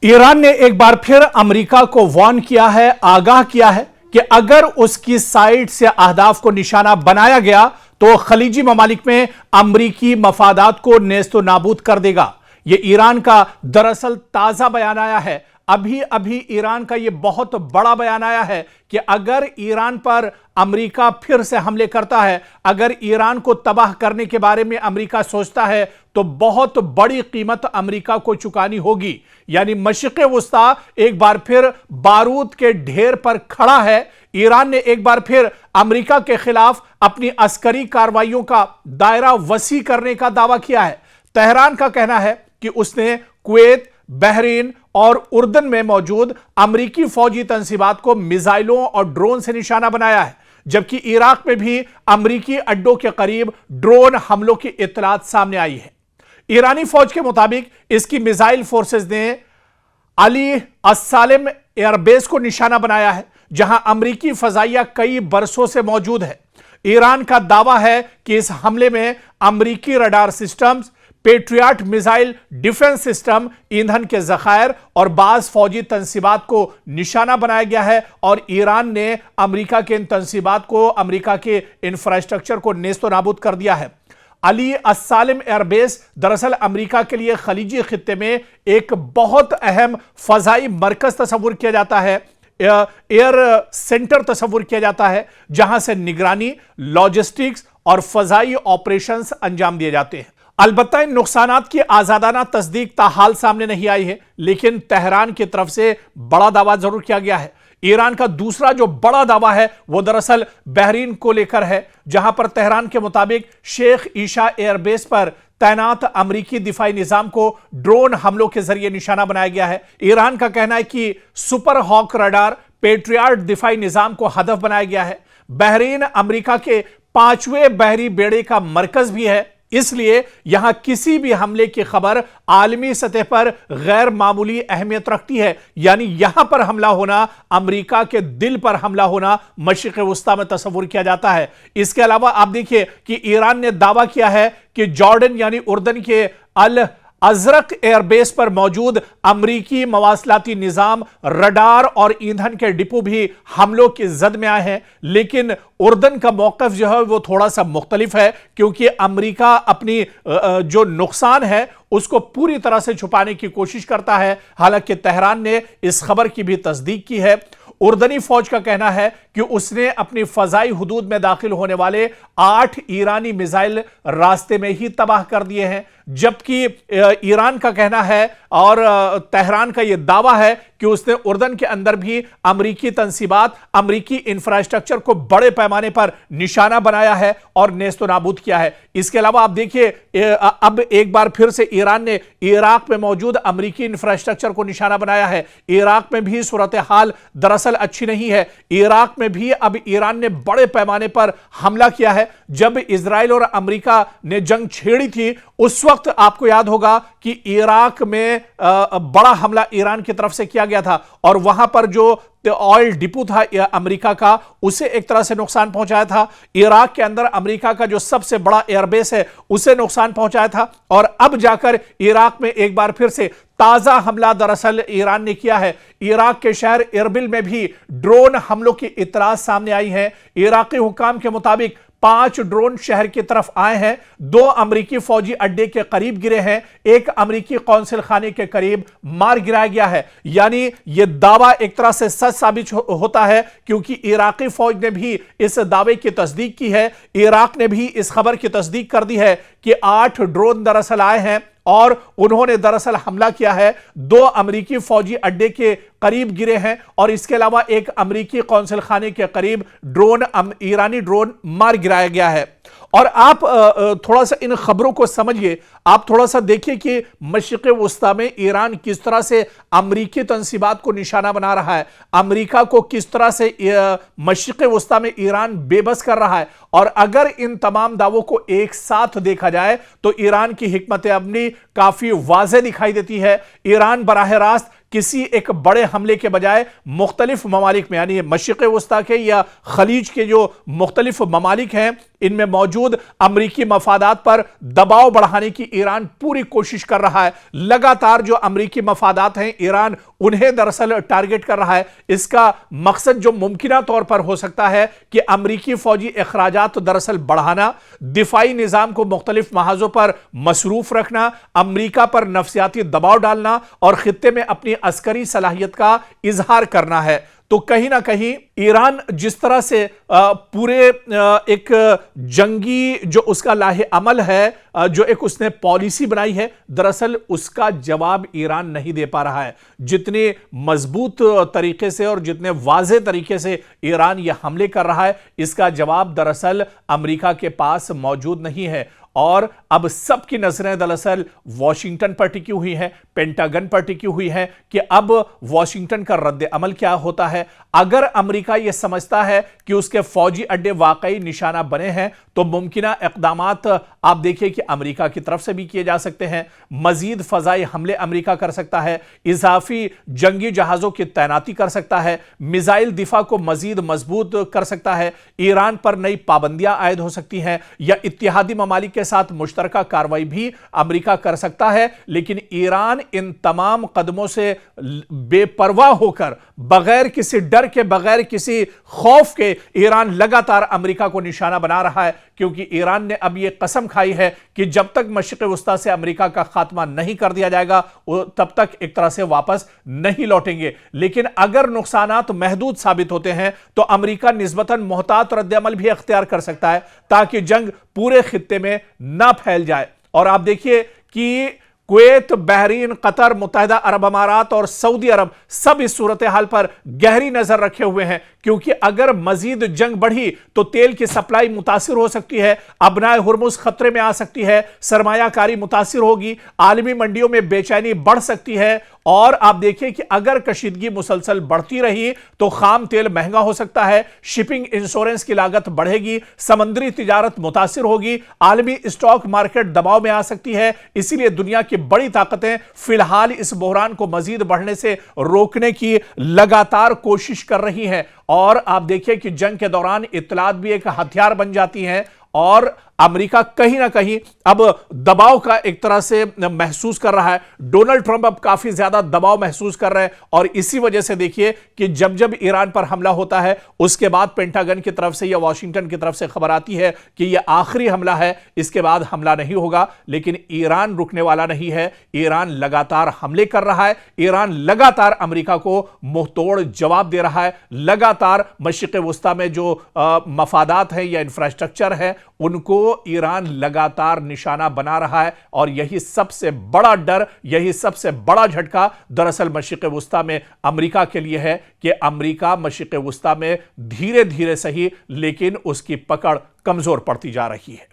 Iran ने एक बार फिर अमेरिका को वार्न किया है, आगाह किया है कि अगर उसकी साइड से अहदाफ को निशाना बनाया गया तो खलीजी ममालिक में अमरीकी मफादात को नेस्तो नाबूद कर देगा। यह ईरान का दरअसल ताजा बयान आया है। अभी अभी ईरान का यह बहुत बड़ा बयान आया है कि अगर ईरान पर अमेरिका फिर से हमले करता है, अगर ईरान को तबाह करने के बारे में अमेरिका सोचता है तो बहुत बड़ी कीमत अमेरिका को चुकानी होगी। यानी मशरिक़ वुस्ता एक बार फिर बारूद के ढेर पर खड़ा है। ईरान ने एक बार फिर अमेरिका के खिलाफ अपनी अस्करी कार्रवाइयों का दायरा वसी करने का दावा किया है। तेहरान का कहना है कि उसने कुवैत, बहरीन और उर्दन में मौजूद अमरीकी फौजी तंसीबात को मिसाइलों और ड्रोन से निशाना बनाया है, जबकि इराक में भी अमरीकी अड्डों के करीब ड्रोन हमलों की इत्तलात सामने आई है। ईरानी फौज के मुताबिक इसकी मिसाइल फोर्सेस ने अली अस्सालिम एयरबेस को निशाना बनाया है, जहां अमरीकी फजाइया कई बरसों से मौजूद है। ईरान का दावा है कि इस हमले में अमरीकी radar systems, patriot missile defence system, ईंधन के जखायर और बाज फौजी तंसीबात को निशाना बनाया गया है और ईरान ने अमेरिका के इन तंसीबात को, अमेरिका के इंफ्रास्ट्रक्चर को नेस्तो नाबूद कर दिया है। अली अस्सालिम एयरबेस दरअसल अमेरिका के लिए खलीजी खित्ते में एक बहुत अहम फजाई मरकज तस्वुर किया जाता है, एयर सेंटर तस्वुर किया जाता है, जहां से निगरानी, लॉजिस्टिक्स और फजाई ऑपरेशंस अंजाम दिए जाते हैं। अलबत्ता इन नुकसानात की आजादाना तस्दीक ताहाल सामने नहीं आई है, लेकिन तेहरान की तरफ से बड़ा दावा जरूर किया गया है। ईरान का दूसरा जो बड़ा दावा है वो दरअसल बहरीन को लेकर है, जहां पर तेहरान के मुताबिक शेख ईशा एयरबेस पर तैनात अमरीकी दिफाई निजाम को ड्रोन हमलों के जरिए निशाना बनाया गया है। ईरान का कहना है कि सुपर हॉक रडार, पेट्रियट दिफाई निजाम को हदफ बनाया गया है। बहरीन अमरीका के 5वें बहरी बेड़े का मरकज भी है, इसलिए यहां किसी भी हमले की खबर आलमी सतह पर गैर मामूली अहमियत रखती है। यानी यहां पर हमला होना, अमेरिका के दिल पर हमला होना मशरिक़ वुस्ता में तस्वुर किया जाता है। इसके अलावा आप देखिए कि ईरान ने दावा किया है कि जॉर्डन यानी उर्दन के अल अजरक एयरबेस पर मौजूद अमरीकी मवासलाती निजाम, रडार और ईंधन के डिपो भी हमलों की जद में आए हैं। लेकिन उर्दन का मौकफ जो है वो थोड़ा सा मुख्तलिफ है, क्योंकि अमरीका अपनी जो नुकसान है उसको पूरी तरह से छुपाने की कोशिश करता है। हालांकि तेहरान ने इस खबर की भी तस्दीक की है। उर्दनी फौज का कहना है कि उसने अपनी फजाई हुदूद में दाखिल होने वाले 8 ईरानी मिसाइल रास्ते में ही तबाह कर दिए हैं, जबकि ईरान का कहना है और तेहरान का यह दावा है कि उसने उर्दन के अंदर भी अमरीकी तंसीबात, अमरीकी इंफ्रास्ट्रक्चर को बड़े पैमाने पर निशाना बनाया है और नेस्तो नाबूद किया है। इसके अलावा आप देखिए अब एक बार फिर से ईरान ने इराक में मौजूद अमरीकी इंफ्रास्ट्रक्चर को निशाना बनाया है। इराक में भी सूरत हाल दरअसल अच्छी नहीं है। इराक में भी अब ईरान ने बड़े पैमाने पर हमला किया है। जब इजराइल और अमेरिका ने जंग छेड़ी थी उस वक्त आपको याद होगा कि इराक में बड़ा हमला ईरान की तरफ से किया गया था और वहां पर जो ऑयल डिपो था अमेरिका का, उसे एक तरह से नुकसान पहुंचाया था। इराक के अंदर अमेरिका का जो सबसे बड़ा एयरबेस है उसे नुकसान पहुंचाया था और अब जाकर इराक में एक बार फिर से ताजा हमला दरअसल ईरान ने किया है। इराक के शहर इरबिल में भी ड्रोन हमलों की इत्तलात सामने आई है। इराकी हुकाम के मुताबिक 5 ड्रोन शहर की तरफ आए हैं, 2 अमरीकी फौजी अड्डे के करीब गिरे हैं, 1 अमरीकी कौंसिल खाने के करीब मार गिराया गया है। यानी यह दावा एक तरह से सच साबित होता है, क्योंकि इराकी फौज ने भी इस दावे की तस्दीक की है। इराक ने भी इस खबर की तस्दीक कर दी है कि 8 ड्रोन दरअसल आए हैं और उन्होंने दरअसल हमला किया है। 2 अमरीकी फौजी अड्डे के करीब गिरे हैं और इसके अलावा 1 अमरीकी कौंसिल खाने के करीब ईरानी ड्रोन मार गिराया गया है। और आप थोड़ा सा इन खबरों को समझिए, आप थोड़ा सा देखिए कि मशरिक़ वुस्ता में ईरान किस तरह से अमरीकी तंसीबात को निशाना बना रहा है, अमरीका को किस तरह से मशरिक़ वुस्ता में ईरान बेबस कर रहा है। और अगर इन तमाम दावों को एक साथ देखा जाए तो ईरान की हिकमत अमली काफी वाज़ेह दिखाई देती है। ईरान बराह रास्त किसी एक बड़े हमले के बजाय मुख्तलिफ ममालिक में, यानी मशरिक़ वुस्ता के या खलीज के जो मुख्तलिफ ममालिक हैं, इनमें मौजूद अमरीकी मफादात पर दबाव बढ़ाने की ईरान पूरी कोशिश कर रहा है। लगातार जो अमेरिकी मफादात हैं, ईरान उन्हें दरअसल टारगेट कर रहा है। इसका मकसद जो मुमकिन तौर पर हो सकता है कि अमेरिकी फौजी अखराजात दरअसल बढ़ाना, दिफाई निजाम को मुख्तलिफ महाजों पर मसरूफ रखना, अमेरिका पर नफसियाती दबाव डालना और खित्ते में अपनी अस्करी सलाहियत का इजहार करना है। तो कहीं ना कहीं ईरान जिस तरह से पूरे एक जंगी जो उसका लाहे अमल है, जो एक उसने पॉलिसी बनाई है, दरअसल उसका जवाब ईरान नहीं दे पा रहा है। जितने मजबूत तरीके से और जितने वाज़े तरीके से ईरान यह हमले कर रहा है, इसका जवाब दरअसल अमेरिका के पास मौजूद नहीं है। और अब सबकी नजरें दरअसल वॉशिंगटन पर टिकी हुई हैं, पेंटागन पर टिकी हुई हैं कि अब वॉशिंगटन का रद्द अमल क्या होता है। अगर अमेरिका यह समझता है कि उसके फौजी अड्डे वाकई निशाना बने हैं, तो मुमकिना इक़दामात आप देखिए कि अमेरिका की तरफ से भी किए जा सकते हैं। मजीद फजाई हमले अमेरिका कर सकता है, इजाफी जंगी जहाजों की तैनाती कर सकता है, मिसाइल दिफा को मजीद मजबूत कर सकता है, ईरान पर नई पाबंदियां आयद हो सकती हैं, या इत्तेहादी ममालिक के साथ मुश्तरका कार्रवाई भी अमेरिका कर सकता है। लेकिन ईरान इन तमाम कदमों से बेपरवाह होकर, बगैर किसी डर के, बगैर किसी खौफ के, ईरान लगातार अमेरिका को निशाना बना रहा है। क्योंकि ईरान ने अब यह कसम खाई है कि जब तक मशरिक़ वस्ता से अमेरिका का खात्मा नहीं कर दिया जाएगा, तब तक एक तरह से वापस नहीं लौटेंगे। लेकिन अगर नुकसानात महदूद साबित होते हैं, तो अमेरिका निस्बतन मोहतात रद्द-ए-अमल भी अख्तियार कर सकता है, ताकि जंग पूरे खित्ते में ना फैल जाए। और आप देखिए कि कुवैत, बहरीन, कतर, मुत्तहिदा अरब अमारात और सऊदी अरब सब इस सूरत हाल पर गहरी नजर रखे हुए हैं। क्योंकि अगर मजीद जंग बढ़ी तो तेल की सप्लाई मुतासिर हो सकती है, अबनाए हुर्मुज खतरे में आ सकती है, सरमायाकारी मुतासिर होगी, आलमी मंडियों में बेचैनी बढ़ सकती है। और आप देखिए कि अगर कशीदगी मुसलसल बढ़ती रही तो खाम तेल महंगा हो सकता है, शिपिंग इंश्योरेंस की लागत बढ़ेगी, समुद्री तिजारत मुतासिर होगी, आलमी स्टॉक मार्केट दबाव में आ सकती है। इसीलिए दुनिया की बड़ी ताकतें फिलहाल इस बहरान को मजीद बढ़ने से रोकने की लगातार कोशिश कर रही हैं। और आप देखिए कि जंग के दौरान इत्तलात भी एक हथियार बन जाती हैं, और अमेरिका कहीं ना कहीं अब दबाव का एक तरह से महसूस कर रहा है। डोनाल्ड ट्रंप अब काफी ज्यादा दबाव महसूस कर रहे हैं, और इसी वजह से देखिए कि जब जब ईरान पर हमला होता है, उसके बाद पेंटागन की तरफ से या वॉशिंगटन की तरफ से खबर आती है कि यह आखिरी हमला है, इसके बाद हमला नहीं होगा। लेकिन ईरान रुकने वाला नहीं है, ईरान लगातार हमले कर रहा है, ईरान लगातार अमेरिका को मुंहतोड़ जवाब दे रहा है, लगातार मशरिक़ वस्ता में जो मफादात हैं या इंफ्रास्ट्रक्चर है, उनको ईरान लगातार निशाना बना रहा है। और यही सबसे बड़ा डर, यही सबसे बड़ा झटका दरअसल मशरिक़ वस्ता में अमेरिका के लिए है कि अमेरिका मशरिक़ वस्ता में धीरे धीरे सही, लेकिन उसकी पकड़ कमजोर पड़ती जा रही है।